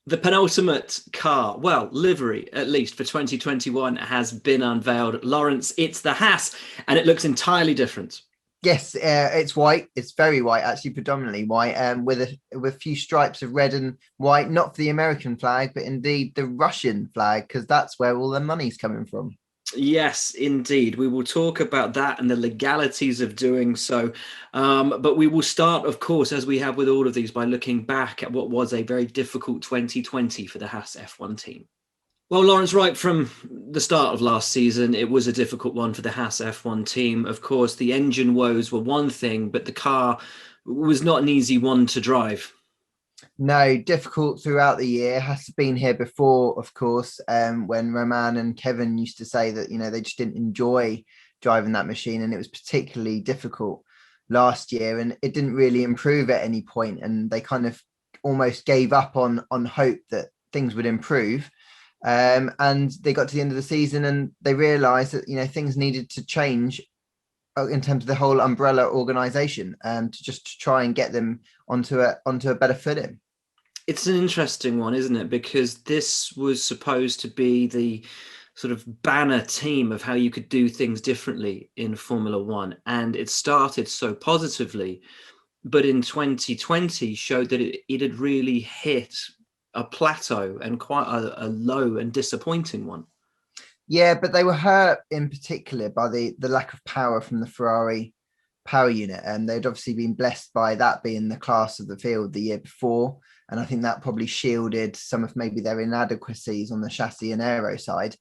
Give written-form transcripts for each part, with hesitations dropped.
The penultimate car, well, livery, at least for 2021, has been unveiled. Lawrence, it's the Haas, and it looks entirely different. Yes, it's white. It's very white, actually, predominantly white, with a few stripes of red and white. Not for the American flag, but indeed the Russian flag, because that's where all the money's coming from. Yes, indeed. We will talk about that and the legalities of doing so. But we will start, of course, as we have with all of these, by looking back at what was a very difficult 2020 for the Haas F1 team. Well, Lawrence, right from the start of last season, it was a difficult one for the Haas F1 team. Of course, the engine woes were one thing, but the car was not an easy one to drive. No, difficult throughout the year. Has been here before, of course, when Roman and Kevin used to say that, they just didn't enjoy driving that machine. And it was particularly difficult last year. And it didn't really improve at any point. And they kind of almost gave up on hope that things would improve. And they got to the end of the season and they realized that, things needed to change in terms of the whole umbrella organization, to try and get them onto a better footing. It's an interesting one, isn't it? Because this was supposed to be the sort of banner team of how you could do things differently in Formula One. And it started so positively, but in 2020 showed that it had really hit a plateau and quite a low and disappointing one. Yeah, but they were hurt in particular by the lack of power from the Ferrari power unit. And they'd obviously been blessed by that being the class of the field the year before. And I think that probably shielded some of maybe their inadequacies on the chassis and aero side.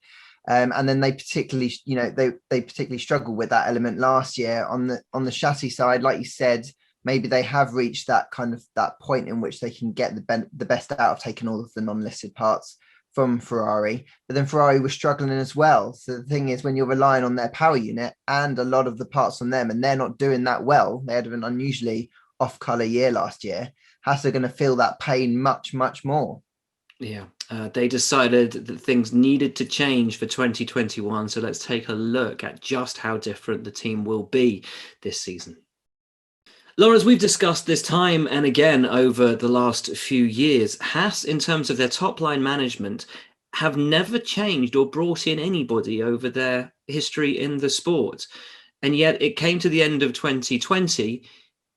And then they particularly, they particularly struggled with that element last year on the chassis side. Like you said, maybe they have reached that kind of that point in which they can get the best out of taking all of the non-listed parts from Ferrari, but then Ferrari was struggling as well. So the thing is, when you're relying on their power unit and a lot of the parts on them, and they're not doing that well, they had an unusually off-color year last year. Haas are going to feel that pain much, much more. Yeah, they decided that things needed to change for 2021. So let's take a look at just how different the team will be this season. Lawrence, we've discussed this time and again over the last few years. Haas, in terms of their top line management, have never changed or brought in anybody over their history in the sport. And yet it came to the end of 2020.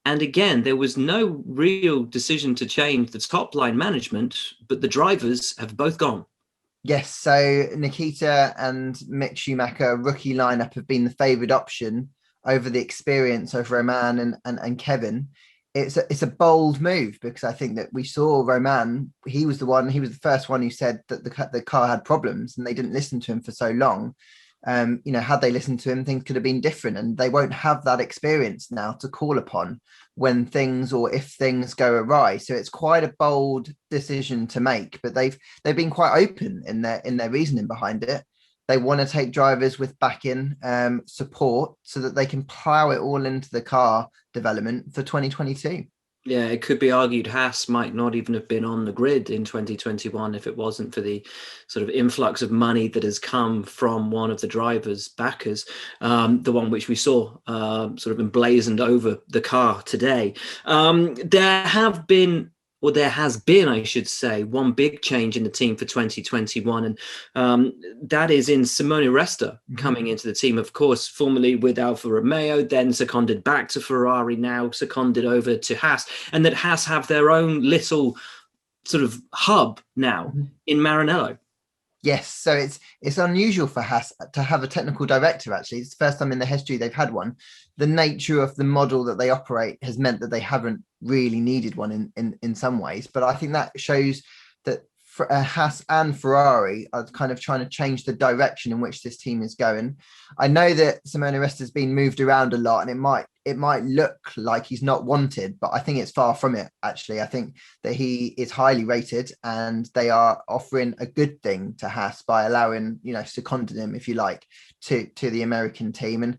And again, there was no real decision to change the top line management, but the drivers have both gone. Yes, so Nikita and Mick Schumacher rookie lineup have been the favoured option over the experience of Roman and Kevin. It's a bold move because I think that we saw Roman. He was the first one who said that the car had problems and they didn't listen to him for so long. Had they listened to him, things could have been different, and they won't have that experience now to call upon when things or if things go awry. So it's quite a bold decision to make, but they've been quite open in their reasoning behind it. They want to take drivers with backing support so that they can plow it all into the car development for 2022. Yeah, it could be argued Haas might not even have been on the grid in 2021 if it wasn't for the sort of influx of money that has come from one of the drivers' backers, the one which we saw sort of emblazoned over the car today. There has been, I should say, one big change in the team for 2021, and that is in Simone Resta coming into the team, of course, formerly with Alfa Romeo, then seconded back to Ferrari, now seconded over to Haas, and that Haas have their own little sort of hub now in Maranello. Yes, so it's unusual for Haas to have a technical director, actually. It's the first time in the history they've had one. The nature of the model that they operate has meant that they haven't really needed one in some ways. But I think that shows that Haas and Ferrari are kind of trying to change the direction in which this team is going. I know that Simone Resta has been moved around a lot, and it might look like he's not wanted, but I think it's far from it, actually. I think that he is highly rated, and they are offering a good thing to Haas by allowing, seconding him, if you like, to the American team. And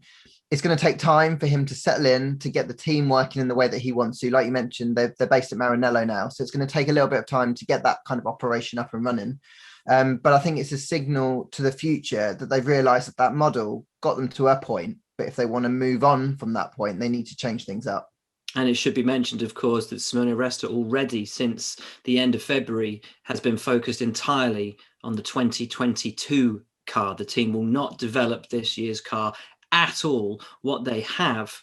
it's going to take time for him to settle in, to get the team working in the way that he wants to. Like you mentioned, they're based at Maranello now, so it's going to take a little bit of time to get that kind of operation up and running. But I think it's a signal to the future that they've realised that model got them to a point. But if they want to move on from that point, they need to change things up. And it should be mentioned, of course, that Simone Resta already, since the end of February, has been focused entirely on the 2022 car. The team will not develop this year's car at all. What they have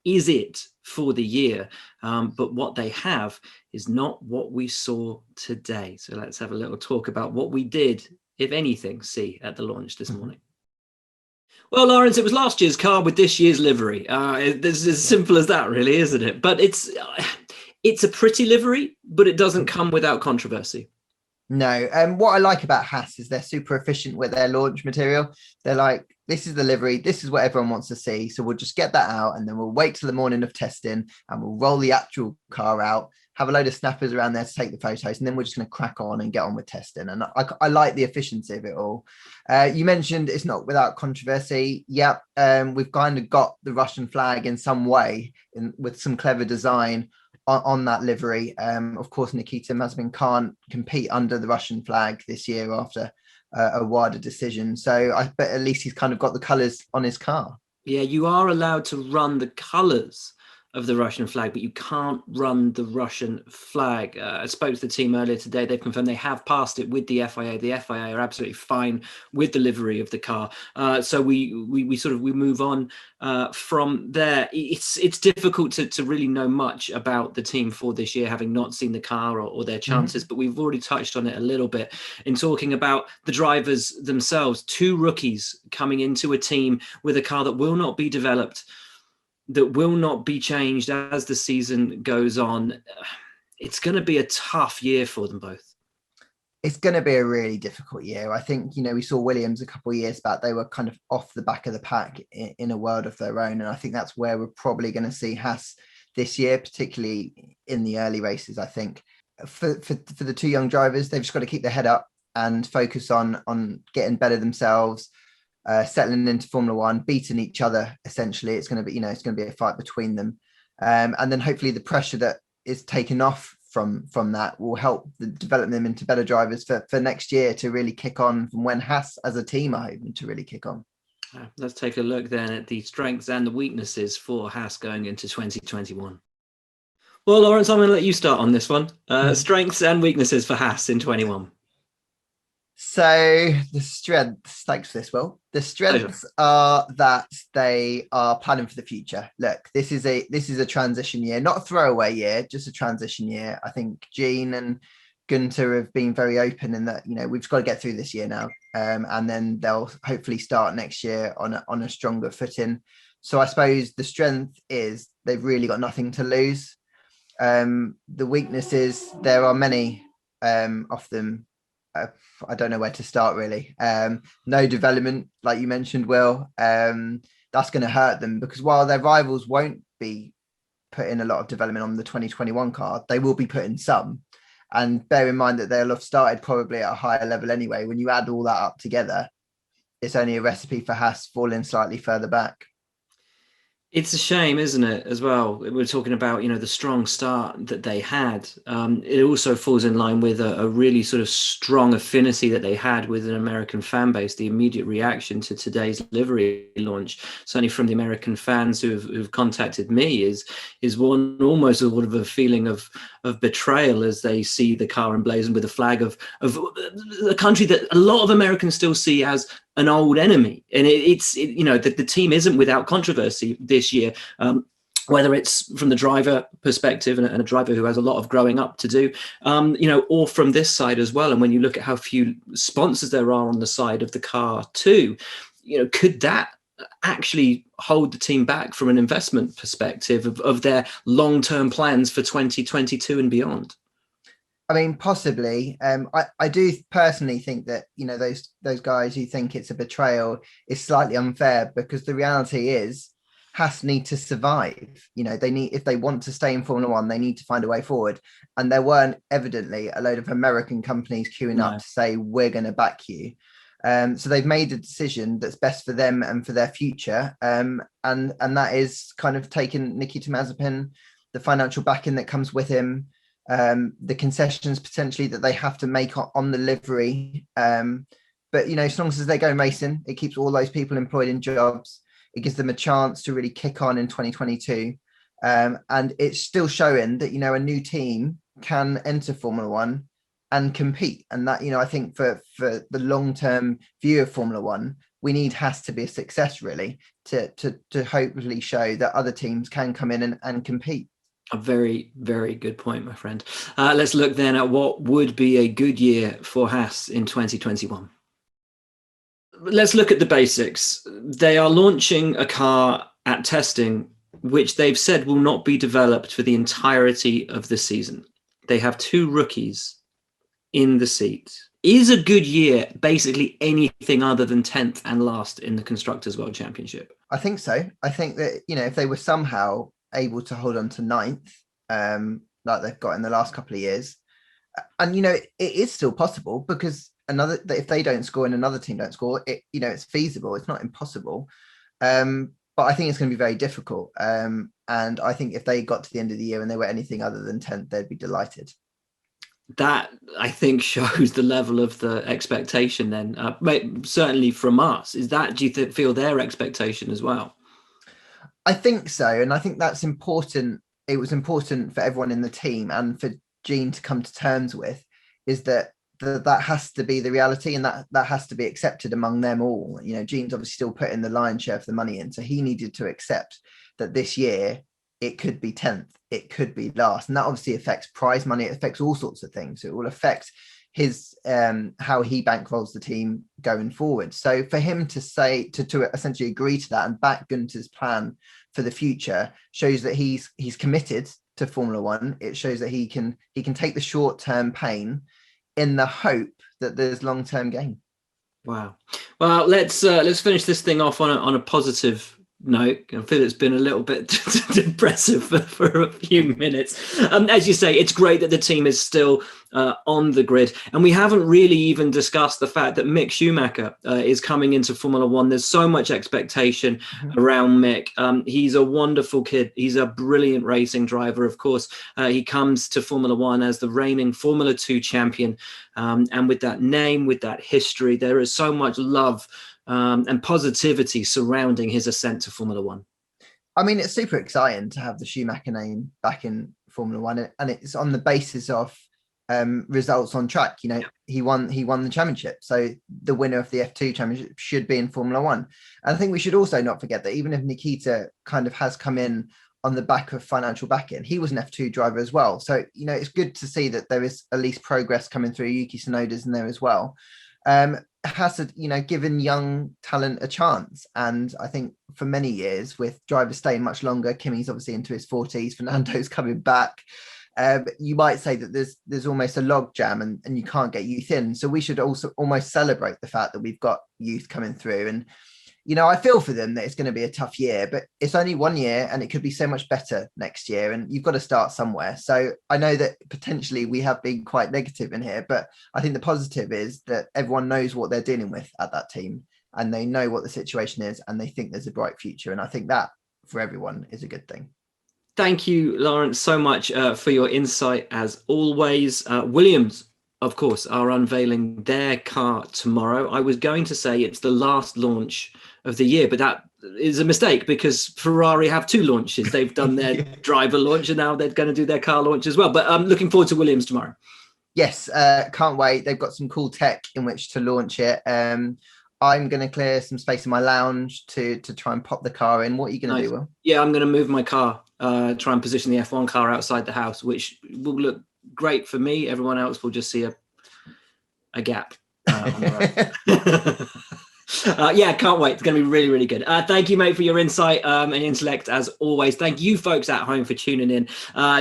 is it for the year, but what they have is not what we saw today. So let's have a little talk about what we did, if anything, see at the launch this morning. Well, Lawrence, it was last year's car with this year's livery. It's as simple as that, really, isn't it? But it's a pretty livery, but it doesn't come without controversy. No, what I like about Haas is they're super efficient with their launch material. They're like, this is the livery, this is what everyone wants to see. So we'll just get that out, and then we'll wait till the morning of testing, and we'll roll the actual car out, have a load of snappers around there to take the photos, and then we're just going to crack on and get on with testing. And I like the efficiency of it all. You mentioned it's not without controversy. Yeah, we've kind of got the Russian flag in some way, with some clever design on that livery. Of course, Nikita Mazepin can't compete under the Russian flag this year after a wider decision. So I bet at least he's kind of got the colours on his car. Yeah, you are allowed to run the colours of the Russian flag, but you can't run the Russian flag. I spoke to the team earlier today. They've confirmed they have passed it with the FIA. The FIA are absolutely fine with the livery of the car. So we move on from there. It's difficult to really know much about the team for this year, having not seen the car or their chances. But we've already touched on it a little bit in talking about the drivers themselves. Two rookies coming into a team with a car that will not be developed, that will not be changed as the season goes on. It's going to be a tough year for them both. It's going to be a really difficult year. I think, we saw Williams a couple of years back. They were kind of off the back of the pack in a world of their own. And I think that's where we're probably going to see Haas this year, particularly in the early races. I think for the two young drivers, they've just got to keep their head up and focus on getting better themselves, settling into Formula One, beating each other. Essentially, it's going to be, it's going to be a fight between them, and then hopefully the pressure that is taken off from that will help develop them into better drivers for next year to really kick on from when Haas as a team are hoping to really kick on. Let's take a look then at the strengths and the weaknesses for Haas going into 2021. Well, Lawrence, I'm going to let you start on this one. Strengths and weaknesses for Haas in 21. So the strengths, thanks for this, Will. The strengths are that they are planning for the future. Look, this is a transition year, not a throwaway year, just a transition year. I think Jean and Gunter have been very open in that, we've got to get through this year now, and then they'll hopefully start next year on a stronger footing. So I suppose the strength is they've really got nothing to lose. The weaknesses, there are many of them. I don't know where to start, really. No development, like you mentioned, Will. That's going to hurt them, because while their rivals won't be putting a lot of development on the 2021 car, they will be putting some. And bear in mind that they'll have started probably at a higher level anyway. When you add all that up together, it's only a recipe for Haas falling slightly further back. It's a shame, isn't it, as well? We're talking about, the strong start that they had. It also falls in line with a really sort of strong affinity that they had with an American fan base. The immediate reaction to today's livery launch, certainly from the American fans who've contacted me, is one almost sort of a feeling of betrayal as they see the car emblazoned with a flag of a country that a lot of Americans still see as an old enemy. And the team isn't without controversy this year, whether it's from the driver perspective and a driver who has a lot of growing up to do, or from this side as well. And when you look at how few sponsors there are on the side of the car too, could that actually hold the team back from an investment perspective of their long-term plans for 2022 and beyond? I mean, possibly. I do personally think that, those guys who think it's a betrayal is slightly unfair, because the reality is Haas need to survive. If they want to stay in Formula One, they need to find a way forward. And there weren't evidently a load of American companies queuing up to say, we're going to back you. So they've made a decision that's best for them and for their future. And that is kind of taking Nikita Mazepin, the financial backing that comes with him, the concessions potentially that they have to make on the livery. But, as long as they go racing, it keeps all those people employed in jobs. It gives them a chance to really kick on in 2022. And it's still showing that, a new team can enter Formula One and compete. And that, I think for the long-term view of Formula One, we need Haas to be a success, really, to hopefully show that other teams can come in and compete. A very, very good point, my friend. Let's look then at what would be a good year for Haas in 2021. Let's look at the basics. They are launching a car at testing, which they've said will not be developed for the entirety of the season. They have 2 rookies in the seat. Is a good year basically anything other than 10th and last in the Constructors' World Championship? I think so. I think that, if they were somehow able to hold on to 9th, like they've got in the last couple of years, and it is still possible, because if they don't score and another team don't score, it's feasible. It's not impossible, but I think it's going to be very difficult. And I think if they got to the end of the year and they were anything other than 10th, they'd be delighted. That, I think, shows the level of the expectation then, certainly from us. Is that, do you feel, their expectation as well? I think so. And I think that's important. It was important for everyone in the team and for Gene to come to terms with, is that has to be the reality, and that has to be accepted among them all. Gene's obviously still putting the lion's share of the money in, so he needed to accept that this year it could be 10th, it could be last, and that obviously affects prize money. It affects all sorts of things. It will affect his how he bankrolls the team going forward. So for him to say to essentially agree to that and back Gunter's plan for the future shows that he's committed to Formula One. It shows that he can take the short-term pain in the hope that there's long-term gain. Wow. Well, let's finish this thing off on a positive note. I feel it's been a little bit depressive for a few minutes. As you say, it's great that the team is still on the grid, and we haven't really even discussed the fact that Mick Schumacher is coming into Formula One. There's so much expectation around Mick. He's a wonderful kid. He's a brilliant racing driver. Of course, he comes to Formula One as the reigning Formula 2 champion, and with that name, with that history, there is so much love and positivity surrounding his ascent to Formula One. I mean, it's super exciting to have the Schumacher name back in Formula One, and it's on the basis of results on track. He won the championship, so the winner of the F2 championship should be in Formula One. And I think we should also not forget that even if Nikita kind of has come in on the back of financial backing, he was an F2 driver as well. So it's good to see that there is at least progress coming through. Yuki Tsunoda's in there as well. Has given young talent a chance, and I think for many years, with drivers staying much longer, Kimi's obviously into his 40s, Fernando's coming back, you might say that there's almost a log jam and you can't get youth in. So we should also almost celebrate the fact that we've got youth coming through. And I feel for them that it's going to be a tough year, but it's only 1 year and it could be so much better next year. And you've got to start somewhere. So I know that potentially we have been quite negative in here, but I think the positive is that everyone knows what they're dealing with at that team, and they know what the situation is, and they think there's a bright future. And I think that for everyone is a good thing. Thank you, Lawrence, so much for your insight as always. Williams, of course, are unveiling their car tomorrow. I was going to say it's the last launch of the year, but that is a mistake, because Ferrari have 2 launches. They've done their driver launch, and now they're going to do their car launch as well. But I'm looking forward to Williams tomorrow. Yes, can't wait. They've got some cool tech in which to launch it. I'm going to clear some space in my lounge to try and pop the car in. What are you going to do, Will? Yeah, I'm going to move my car, try and position the F1 car outside the house, which will look great for me. Everyone else will just see a gap on the road. Yeah, can't wait. It's going to be really, really good. Thank you, mate, for your insight and intellect as always. Thank you, folks at home, for tuning in.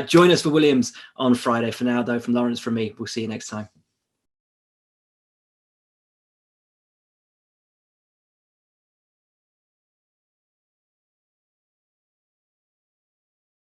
Join us for Williams on Friday. For now, though, from Lawrence, from me, we'll see you next time.